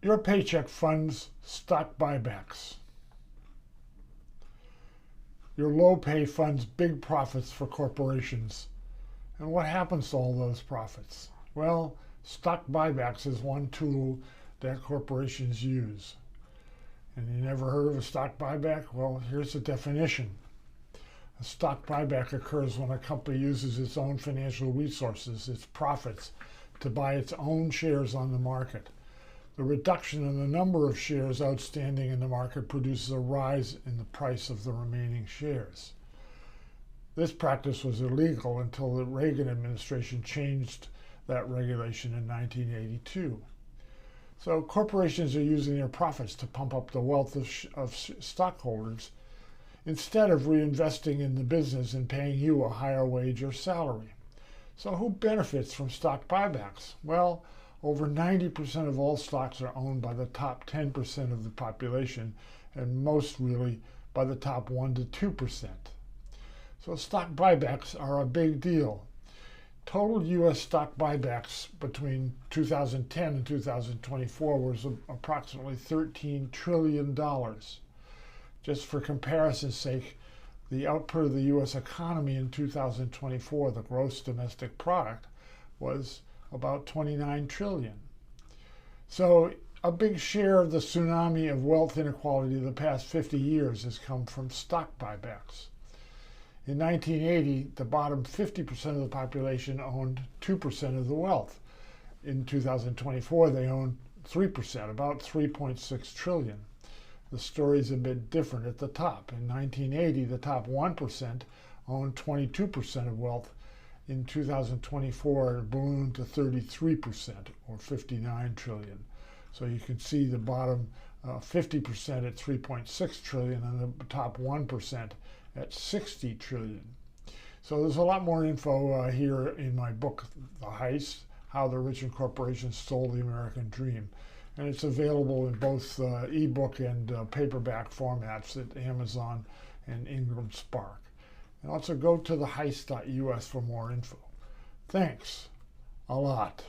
Your paycheck funds stock buybacks. Your low pay funds big profits for corporations. And what happens to all those profits? Well, stock buybacks is one tool that corporations use. And you never heard of a stock buyback? Well, here's the definition. A stock buyback occurs when a company uses its own financial resources, its profits, to buy its own shares on the market. The reduction in the number of shares outstanding in the market produces a rise in the price of the remaining shares. This practice was illegal until the Reagan administration changed that regulation in 1982. So corporations are using their profits to pump up the wealth of stockholders instead of reinvesting in the business and paying you a higher wage or salary. So who benefits from stock buybacks? Well, over 90% of all stocks are owned by the top 10% of the population, and most really by the top 1 to 2%. So stock buybacks are a big deal. Total U.S. stock buybacks between 2010 and 2024 was approximately $13 trillion. Just for comparison's sake, the output of the U.S. economy in 2024, the gross domestic product, was about 29 trillion. So a big share of the tsunami of wealth inequality of the past 50 years has come from stock buybacks. In 1980, the bottom 50% of the population owned 2% of the wealth. In 2024, they own 3%, about 3.6 trillion. The story's a bit different at the top. In 1980, the top 1% owned 22% of wealth. In 2024, it ballooned to 33%, or 59 trillion. So you can see the bottom 50% at 3.6 trillion and the top 1% at 60 trillion. So there's a lot more info here in my book, The Heist, How the Rich and Corporations Stole the American Dream. And it's available in both ebook and paperback formats at Amazon and Ingram Spark. And also go to theheist.us for more info. Thanks a lot.